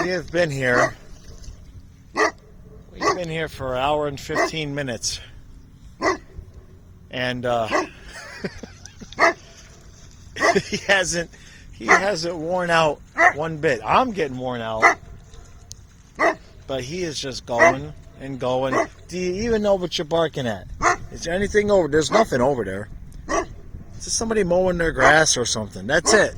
have been here. We've been here for an hour and 15 minutes. And he hasn't worn out one bit. I'm getting worn out. But he is just going and going. Do you even know what you're barking at? Is there anything over? There's nothing over there. It's just somebody mowing their grass or something. That's it.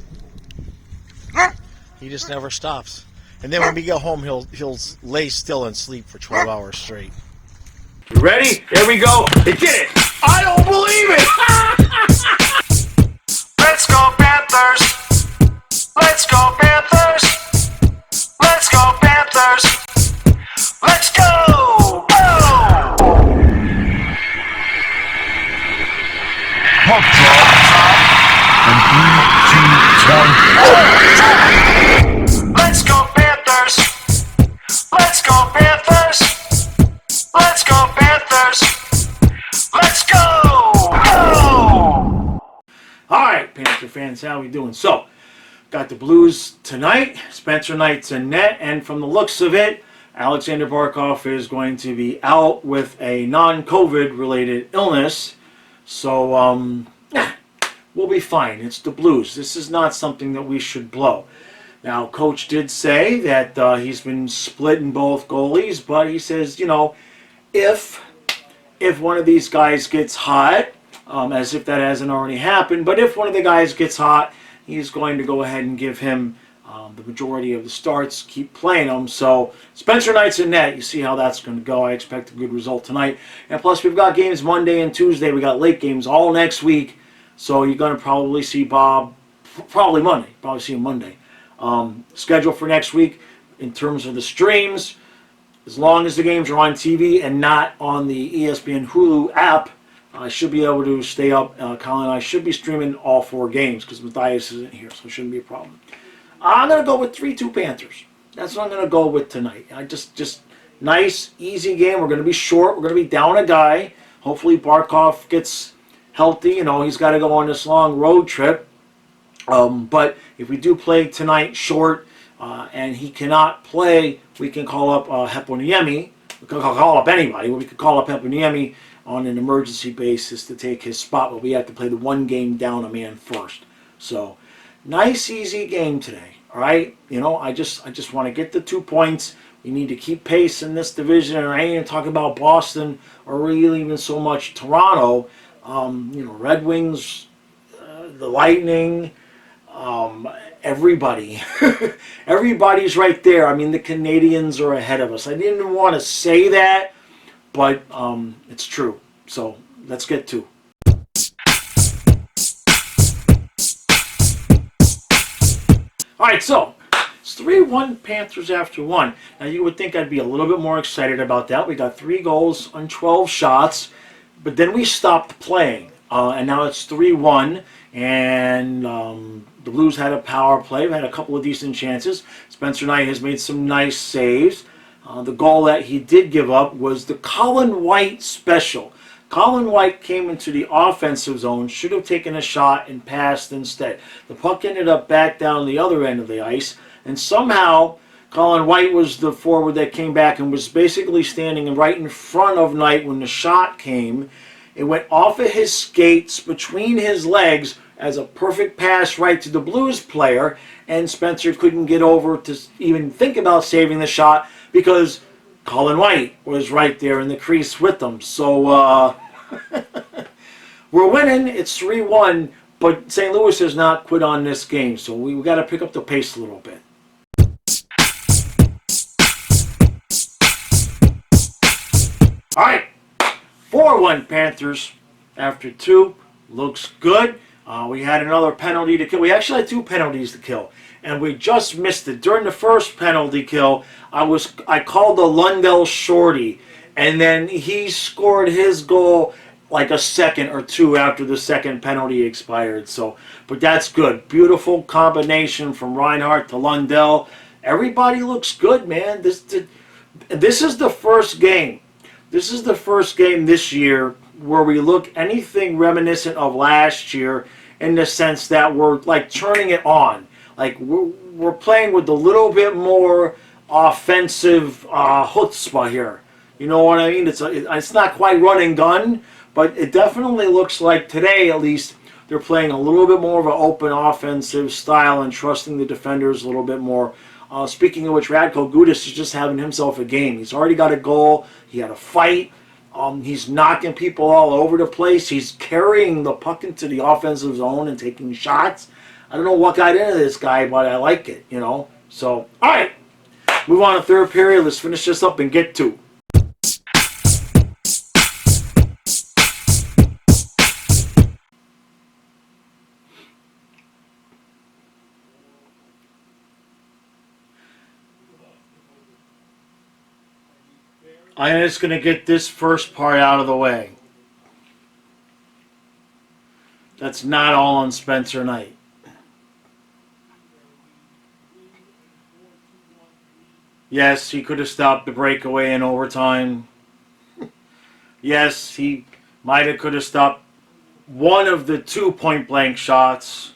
He just never stops. And then when we get home, he'll lay still and sleep for 12 hours straight. You ready? Here we go. They did it. I don't believe it. Let's go Panthers. Let's go Panthers. Let's go Panthers. Let's go. Puck drop. And 3, 2, 1. Let's go Panthers. Let's go Panthers. Let's go Panthers. Let's go. All right, Panther fans, how we doing? So, got the Blues tonight. Spencer Knight's in net, and from the looks of it, Alexander Barkov is going to be out with a non-COVID related illness. So, we'll be fine. It's the Blues. This is not something that we should blow. Now, Coach did say that he's been splitting both goalies, but he says, you know, if one of these guys gets hot, as if that hasn't already happened, but if one of the guys gets hot, he's going to go ahead and give him the majority of the starts, keep playing them. So Spencer Knight's in net. You see how that's going to go. I expect a good result tonight. And plus, we've got games Monday and Tuesday. We got late games all next week. So you're going to probably see Bob, probably Monday. Probably see him Monday. Schedule for next week in terms of the streams, as long as the games are on TV and not on the ESPN Hulu app, I should be able to stay up. Colin and I should be streaming all 4 games because Matthias isn't here, so it shouldn't be a problem. I'm going to go with 3-2 Panthers. That's what I'm going to go with tonight. I just nice, easy game. We're going to be short. We're going to be down a guy. Hopefully Barkov gets healthy. You know, he's got to go on this long road trip. But if we do play tonight short and he cannot play, we can call up Heponiemi. We can call up anybody. We could call up Heponiemi on an emergency basis to take his spot, but we have to play the one game down a man first. So, nice, easy game today. All right, you know, I just want to get the 2 points. We need to keep pace in this division, and I ain't even talking about Boston or really even so much Toronto. You know, Red Wings, the Lightning, everybody. Everybody's right there. I mean, the Canadians are ahead of us. I didn't want to say that, but it's true. So let's get to. All right, so it's 3-1 Panthers after 1. Now you would think I'd be a little bit more excited about that. We got 3 goals on 12 shots, but then we stopped playing, and now it's 3-1. And the Blues had a power play. We had a couple of decent chances. Spencer Knight has made some nice saves. The goal that he did give up was the Colin White special. Colin White came into the offensive zone, should have taken a shot and passed instead. The puck ended up back down the other end of the ice, and somehow Colin White was the forward that came back and was basically standing right in front of Knight when the shot came. It went off of his skates between his legs as a perfect pass right to the Blues player, and Spencer couldn't get over to even think about saving the shot because Colin White was right there in the crease with them. So we're winning. It's 3-1, but St. Louis has not quit on this game, so we got to pick up the pace a little bit. All right, 4-1 Panthers after 2. Looks good. We had another penalty to kill. We actually had 2 penalties to kill, and we just missed it. During the first penalty kill, I called the Lundell shorty, and then he scored his goal like a second or 2 after the second penalty expired. So, but that's good. Beautiful combination from Reinhart to Lundell. Everybody looks good, man. This is the first game. This is the first game this year where we look anything reminiscent of last year, in the sense that we're like turning it on. Like we're playing with a little bit more offensive chutzpah here. You know what I mean? It's not quite run and gun, but it definitely looks like today, at least, they're playing a little bit more of an open offensive style and trusting the defenders a little bit more. Speaking of which, Radko Gudas is just having himself a game. He's already got a goal. He had a fight. He's knocking people all over the place. He's carrying the puck into the offensive zone and taking shots. I don't know what got into this guy, but I like it, you know. So, all right. Move on to third period. Let's finish this up and get to. I'm just going to get this first part out of the way. That's not all on Spencer Knight. Yes, he could have stopped the breakaway in overtime. Yes, he might have could have stopped one of the 2 point-blank shots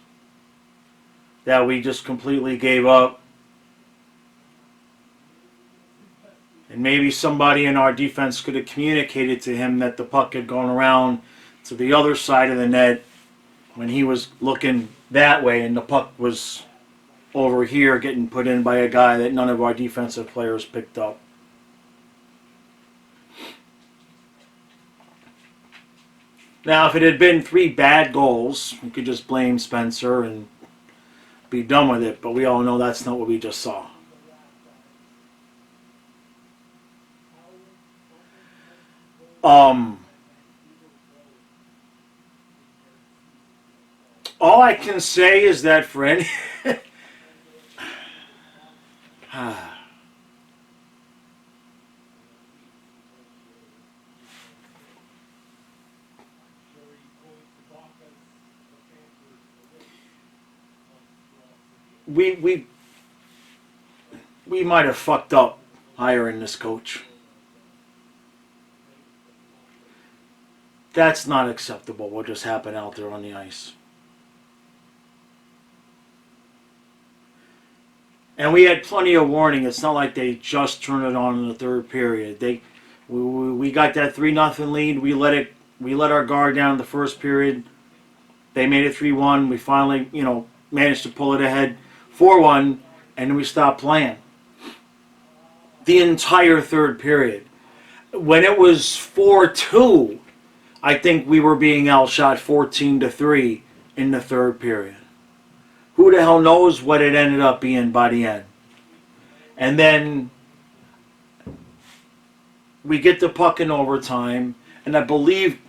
that we just completely gave up. And maybe somebody in our defense could have communicated to him that the puck had gone around to the other side of the net when he was looking that way and the puck was over here getting put in by a guy that none of our defensive players picked up. Now, if it had been 3 bad goals, we could just blame Spencer and be done with it, but we all know that's not what we just saw. All I can say is that for any we might have fucked up hiring this coach. That's not acceptable, what just happened out there on the ice. And we had plenty of warning. It's not like they just turned it on in the third period. We got that 3-0 lead. We let our guard down in the first period. They made it 3-1. We finally, managed to pull it ahead 4-1, and then we stopped playing. The entire third period. When it was 4-2, I think we were being outshot 14-3 in the third period. Who the hell knows what it ended up being by the end? And then we get the puck in overtime, and I believe,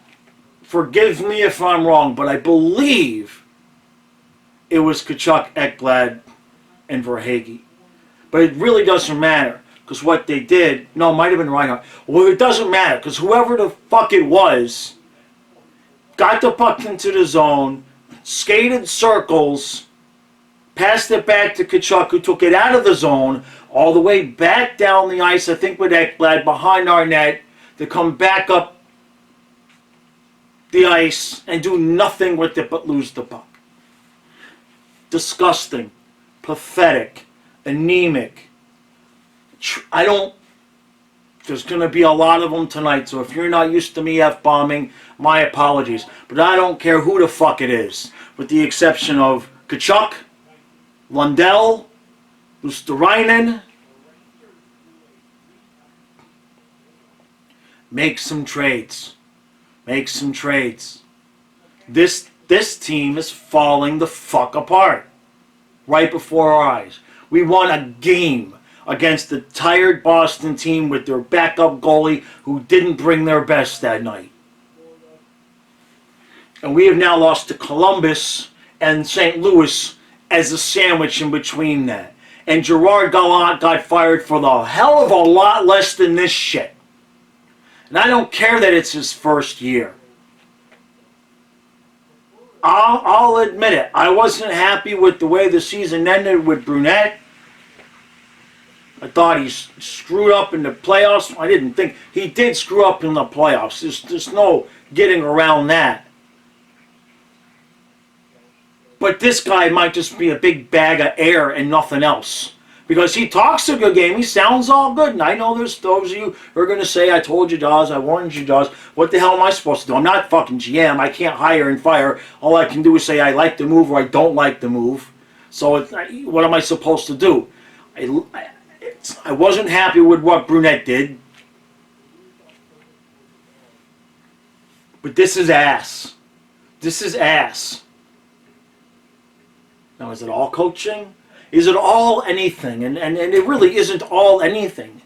forgive me if I'm wrong, but I believe it was Tkachuk, Ekblad, and Verhaeghe. But it really doesn't matter, because what they did, no, it might have been Reinhardt. Well, it doesn't matter, because whoever the fuck it was got the puck into the zone, skated circles, passed it back to Tkachuk, who took it out of the zone, all the way back down the ice, I think with Ekblad, behind our net, to come back up the ice and do nothing with it but lose the puck. Disgusting. Pathetic. Anemic. There's going to be a lot of them tonight, so if you're not used to me F-bombing, my apologies. But I don't care who the fuck it is, with the exception of Tkachuk, Lundell, Luosterainen. Make some trades. Make some trades. This team is falling the fuck apart. Right before our eyes. We won a game against the tired Boston team with their backup goalie who didn't bring their best that night. And we have now lost to Columbus and St. Louis as a sandwich in between that. And Gerard Gallant got fired for the hell of a lot less than this shit. And I don't care that it's his first year. I'll admit it. I wasn't happy with the way the season ended with Brunette. I thought he screwed up in the playoffs. I didn't think he did screw up in the playoffs. There's no getting around that. But this guy might just be a big bag of air and nothing else. Because he talks a good game. He sounds all good. And I know there's those of you who are going to say, I told you, Dawes. I warned you, Dawes. What the hell am I supposed to do? I'm not fucking GM. I can't hire and fire. All I can do is say I like the move or I don't like the move. So what am I supposed to do? I wasn't happy with what Brunette did. But this is ass. This is ass. Now, is it all coaching? Is it all anything? And it really isn't all anything.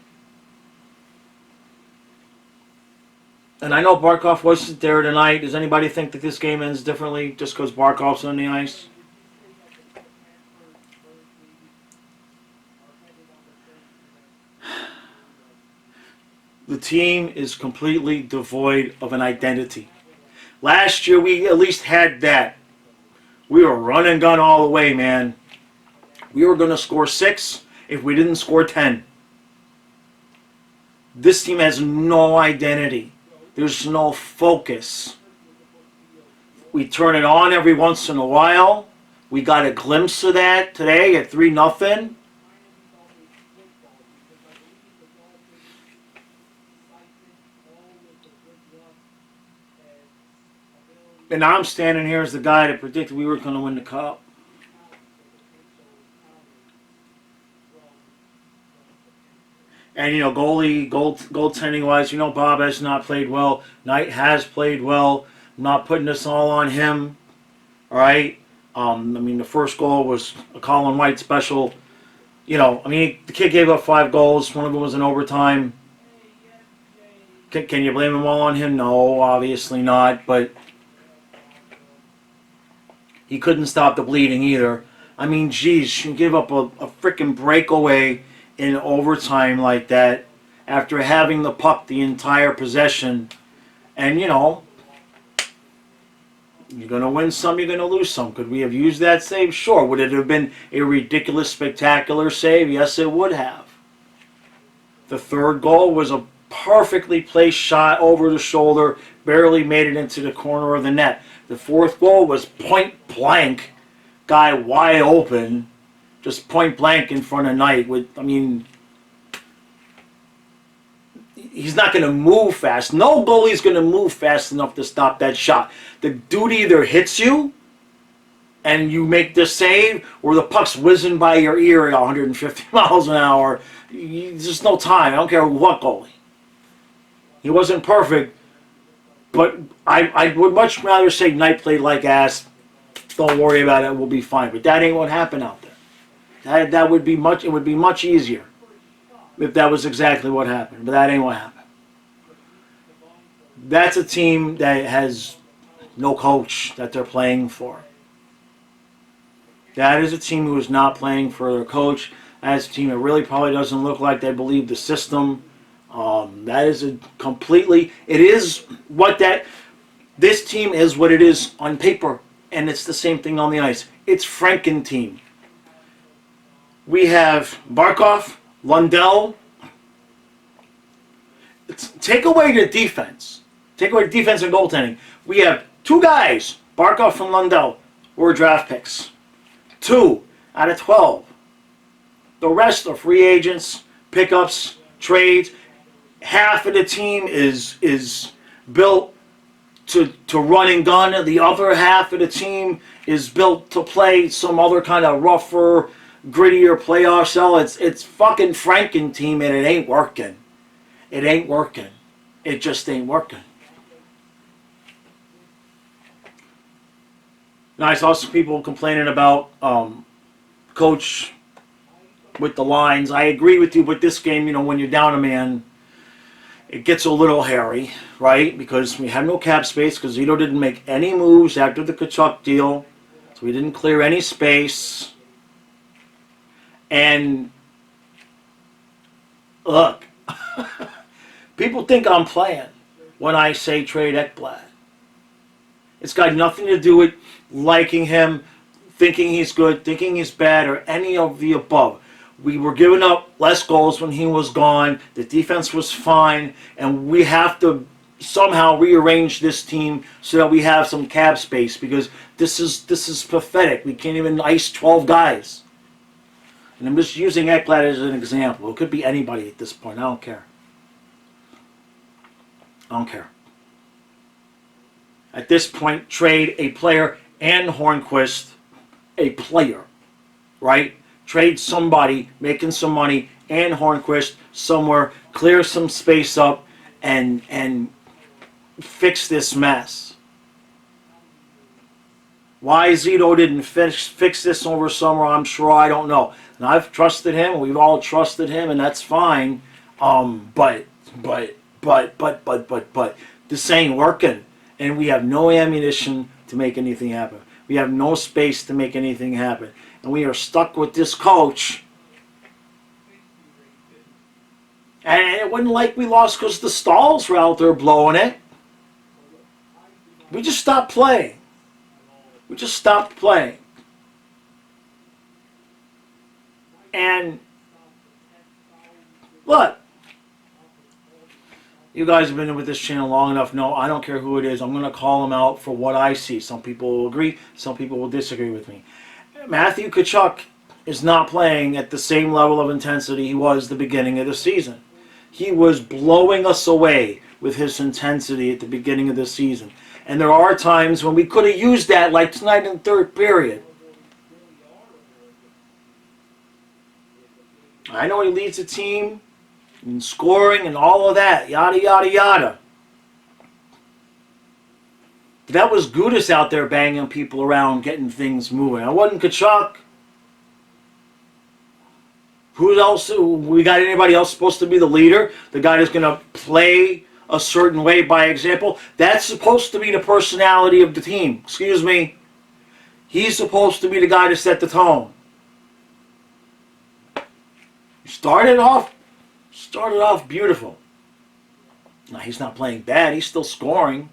And I know Barkov wasn't there tonight. Does anybody think that this game ends differently just because Barkov's on the ice? The team is completely devoid of an identity. Last year, we at least had that. We were run and gun all the way, man. We were going to score 6 if we didn't score 10. This team has no identity. There's no focus. We turn it on every once in a while. We got a glimpse of that today at 3-0. And now I'm standing here as the guy that predicted we were going to win the cup. And, goaltending wise, Bob has not played well. Knight has played well. I'm not putting this all on him. All right? The first goal was a Colin White special. The kid gave up 5 goals. One of them was in overtime. Can you blame them all on him? No, obviously not. But he couldn't stop the bleeding either. Geez, you give up a freaking breakaway in overtime like that after having the puck the entire possession. And, you're going to win some, you're going to lose some. Could we have used that save? Sure. Would it have been a ridiculous, spectacular save? Yes, it would have. The third goal was a perfectly placed shot over the shoulder, barely made it into the corner of the net. The fourth goal was point blank, guy wide open, just point blank in front of Knight. He's not going to move fast. No goalie's going to move fast enough to stop that shot. The dude either hits you and you make the save, or the puck's whizzing by your ear at 150 miles an hour. There's just no time. I don't care what goalie. He wasn't perfect, but I would much rather say Knight played like ass. Don't worry about it. We'll be fine. But that ain't what happened out there. That would be much. It would be much easier if that was exactly what happened. But that ain't what happened. That's a team that has no coach that they're playing for. That is a team who is not playing for their coach. That is a team that really probably doesn't look like they believe the system. That is this team is what it is on paper, and it's the same thing on the ice. It's Franken team. We have Barkov, Lundell. Take away the defense. Take away defense and goaltending. We have 2 guys, Barkov and Lundell, who are draft picks. 2 out of 12. The rest are free agents, pickups, trades. Half of the team is built to run and gun. The other half of the team is built to play some other kind of rougher, grittier playoff style. It's fucking Franken team, and it ain't working. It ain't working. It just ain't working. Now, I saw some people complaining about coach with the lines. I agree with you with this game. When you're down a man, it gets a little hairy, right? Because we have no cap space, because Zito didn't make any moves after the Kachuk deal. So we didn't clear any space. And look, people think I'm playing when I say trade Ekblad. It's got nothing to do with liking him, thinking he's good, thinking he's bad, or any of the above. We were giving up less goals when he was gone. The defense was fine, and we have to somehow rearrange this team so that we have some cap space, because this is pathetic. We can't even ice 12 guys. And I'm just using Ekblad as an example. It could be anybody at this point. I don't care. I don't care. At this point, trade a player and Hornquist, a player, right? Trade somebody making some money and Hornquist somewhere, clear some space up, and fix this mess. Why Zito didn't fix this over summer, I'm sure, I don't know. And I've trusted him, we've all trusted him, and that's fine. But this ain't working. And we have no ammunition to make anything happen. We have no space to make anything happen. And we are stuck with this coach. And it wasn't like we lost because the Stalls were out there blowing it. We just stopped playing. We just stopped playing. And look, you guys have been with this channel long enough. No, I don't care who it is. I'm going to call them out for what I see. Some people will agree. Some people will disagree with me. Matthew Tkachuk is not playing at the same level of intensity he was the beginning of the season. He was blowing us away with his intensity at the beginning of the season. And there are times when we could have used that, like tonight in the third period. I know he leads the team in scoring and all of that, yada, yada, yada. But that was Gudis out there banging people around, getting things moving. I wasn't Tkachuk. Who else? We got anybody else supposed to be the leader? The guy that's going to play a certain way by example? That's supposed to be the personality of the team. Excuse me. He's supposed to be the guy to set the tone. Started off beautiful. Now, he's not playing bad. He's still scoring.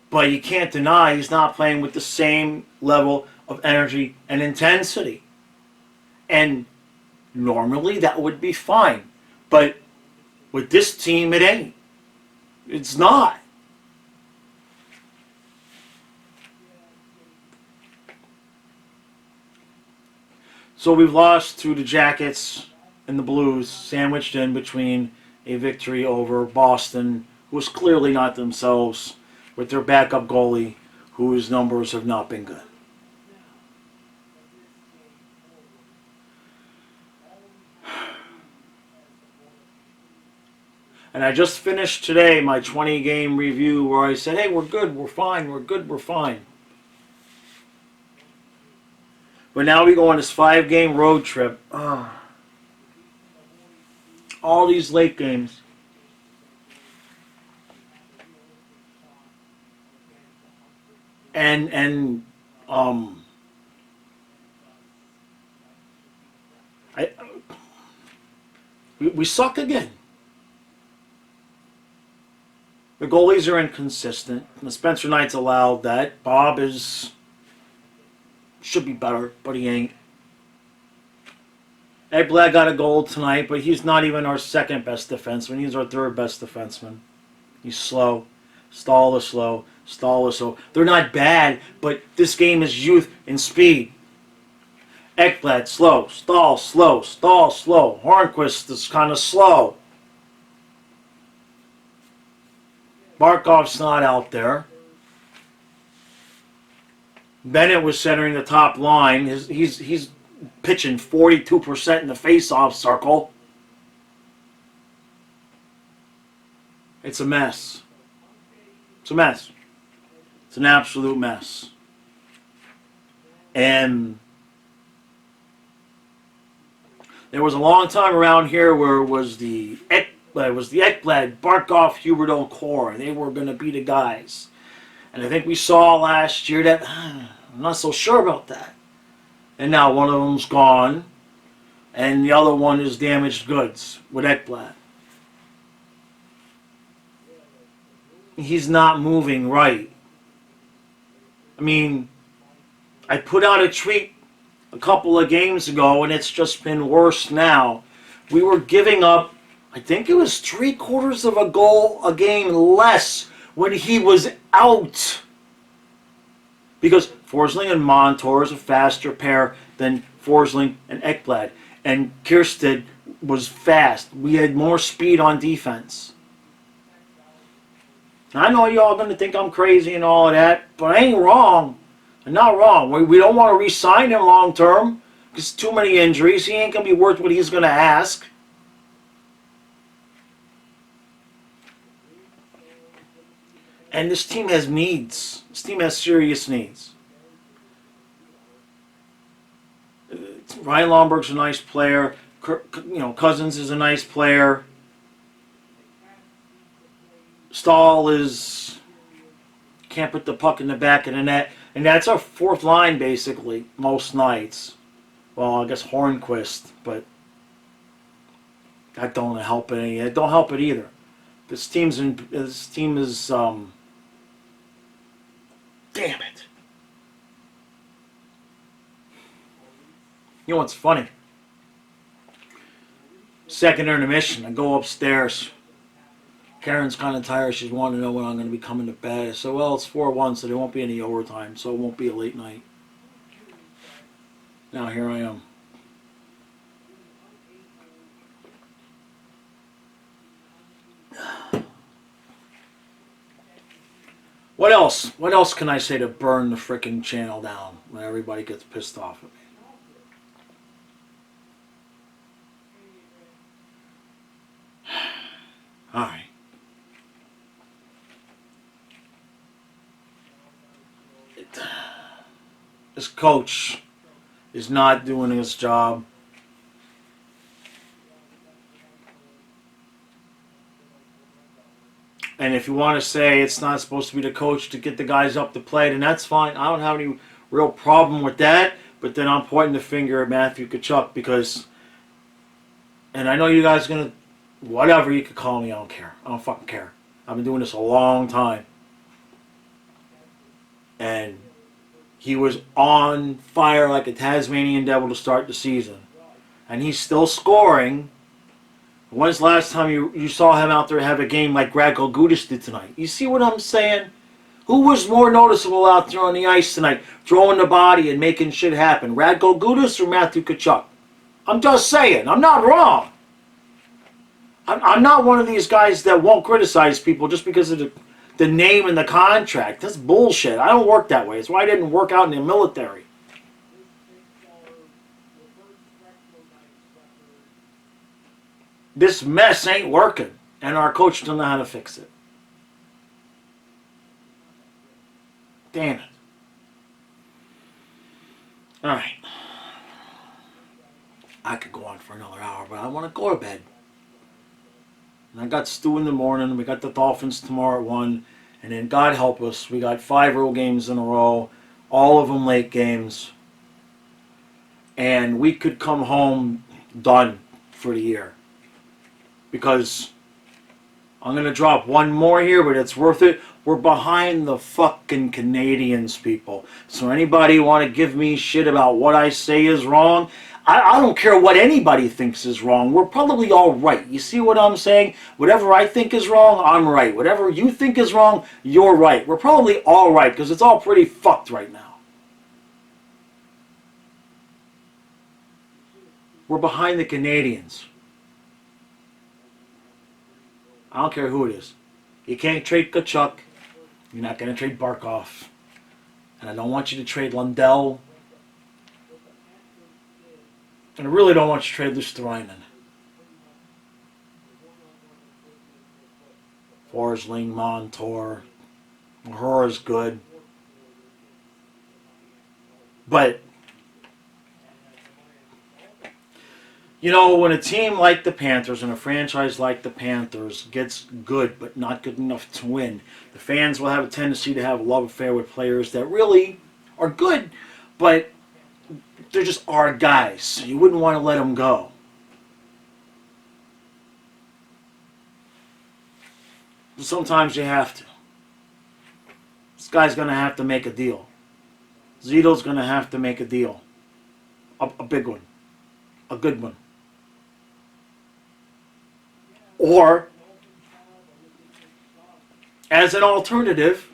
But you can't deny he's not playing with the same level of energy and intensity. And normally that would be fine. But with this team, it ain't. It's not. So we've lost to the Jackets and the Blues, sandwiched in between a victory over Boston, who was clearly not themselves, with their backup goalie, whose numbers have not been good. And I just finished today my 20-game review where I said, hey, we're good, we're fine, we're good, we're fine. But now we go on this 5-game road trip. All these late games. And we suck again. The goalies are inconsistent. The Spencer Knight's allowed that. Bob should be better, but he ain't. Ekblad got a goal tonight, but he's not even our second best defenseman. He's our third best defenseman. He's slow. Stahl is slow. Stahl is slow. They're not bad, but this game is youth and speed. Ekblad, slow. Stahl, slow. Stahl, slow. Hornquist is kind of slow. Barkov's not out there. Bennett was centering the top line. He's pitching 42% in the face-off circle. It's a mess. It's a mess. It's an absolute mess. And there was a long time around here where it was the Ekblad, Barkov, Huberdeau core. They were going to be the guys. And I think we saw last year that I'm not so sure about that. And now one of them's gone, and the other one is damaged goods with Ekblad. He's not moving right. I mean, I put out a tweet a couple of games ago, and it's just been worse now. We were giving up, I think it was 3/4 of a goal a game less when he was out. Because Forsling and Montour is a faster pair than Forsling and Ekblad. And Kiersted was fast. We had more speed on defense. I know y'all going to think I'm crazy and all of that, but I ain't wrong. I'm not wrong. We don't want to re-sign him long term because too many injuries. He ain't going to be worth what he's going to ask. And this team has needs. This team has serious needs. Ryan Lomberg's a nice player. Cousins is a nice player. Stahl can't put the puck in the back of the net. And that's our fourth line, basically, most nights. Well, I guess Hornquist, but that don't help it. It don't help it either. This team is damn it. You know what's funny? Second intermission, I go upstairs. Karen's kind of tired. She's wanting to know when I'm going to be coming to bed. I said, well, it's 4-1, so there won't be any overtime, so it won't be a late night. Now here I am. What else? What else can I say to burn the frickin' channel down when everybody gets pissed off at me? All right. This coach is not doing his job. And if you want to say it's not supposed to be the coach to get the guys up to play, then that's fine. I don't have any real problem with that. But then I'm pointing the finger at Matthew Tkachuk because, and I know you guys are going to, whatever you could call me, I don't care. I don't fucking care. I've been doing this a long time. And he was on fire like a Tasmanian devil to start the season. And he's still scoring. When's the last time you saw him out there have a game like Radko Gudas did tonight? You see what I'm saying? Who was more noticeable out there on the ice tonight, throwing the body and making shit happen? Radko Gudas or Matthew Tkachuk? I'm just saying. I'm not wrong. I'm not one of these guys that won't criticize people just because of the name and the contract. That's bullshit. I don't work that way. It's why I didn't work out in the military. This mess ain't working, and our coach doesn't know how to fix it. Damn it. All right. I could go on for another hour, but I want to go to bed. And I got Stu in the morning. We got the Dolphins tomorrow at 1. And then, God help us, we got 5 road games in a row. All of them late games. And we could come home done for the year. Because I'm going to drop one more here, but it's worth it. We're behind the fucking Canadians, people. So anybody want to give me shit about what I say is wrong? I don't care what anybody thinks is wrong. We're probably all right. You see what I'm saying? Whatever I think is wrong, I'm right. Whatever you think is wrong, you're right. We're probably all right because it's all pretty fucked right now. We're behind the Canadians. I don't care who it is. You can't trade Tkachuk. You're not going to trade Barkov. And I don't want you to trade Lundell. And I really don't want you to trade Luosterainen. Forsling, Montour. Mahura's good. But, you know, when a team like the Panthers and a franchise like the Panthers gets good but not good enough to win, the fans will have a tendency to have a love affair with players that really are good, but they're just our guys. So you wouldn't want to let them go. But sometimes you have to. This guy's going to have to make a deal. Zito's going to have to make a deal. A big one. A good one. Or, as an alternative,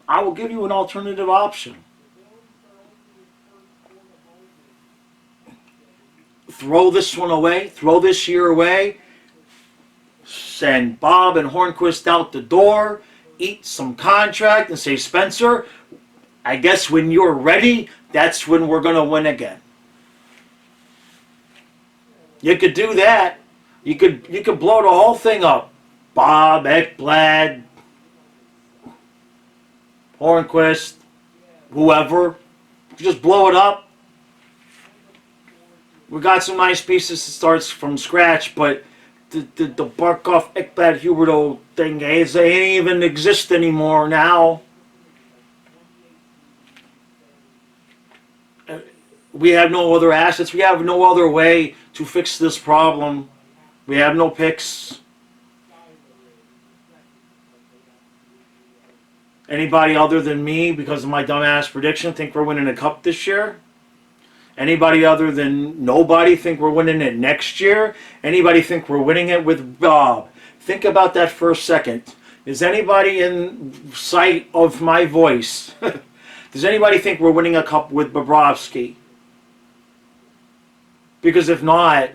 I will give you an alternative option. throw this one away, throw this year away, send Bob and Hornquist out the door, eat some contract, and say, Spencer, I guess when you're ready, that's when we're going to win again. You could do that. You could blow the whole thing up. Bob, Ekblad, Hornquist, whoever. Just blow it up. We got some nice pieces that starts from scratch, but the Barkov, Ekblad, Huberto thing, they ain't even exist anymore now. We have no other assets. We have no other way to fix this problem. We have no picks. Anybody other than me, because of my dumbass prediction, think we're winning a cup this year? Anybody other than nobody think we're winning it next year? Anybody think we're winning it with Bob? Think about that for a second. Is anybody in sight of my voice? Does anybody think we're winning a cup with Bobrovsky? Because if not,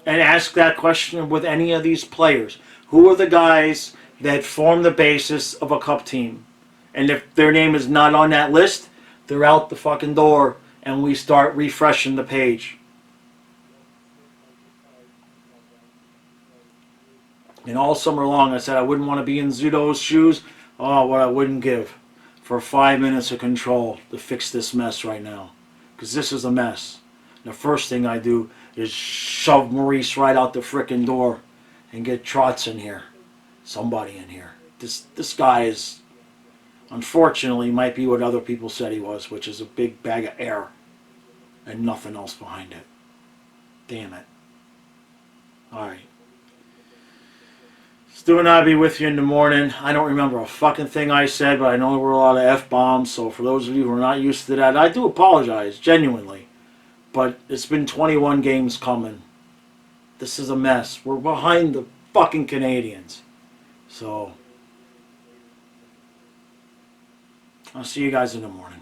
and ask that question with any of these players, who are the guys that form the basis of a cup team? And if their name is not on that list, they're out the fucking door and we start refreshing the page. And all summer long I said I wouldn't want to be in Zudo's shoes. Oh, what I wouldn't give for 5 minutes of control to fix this mess right now. Because this is a mess. The first thing I do is shove Maurice right out the frickin' door and get Trotz in here. Somebody in here. This guy is, unfortunately, might be what other people said he was, which is a big bag of air and nothing else behind it. Damn it. Alright. Stu and I will be with you in the morning. I don't remember a fucking thing I said, but I know there were a lot of F-bombs, so for those of you who are not used to that, I do apologize, genuinely. But it's been 21 games coming. This is a mess. We're behind the fucking Canadians. So, I'll see you guys in the morning.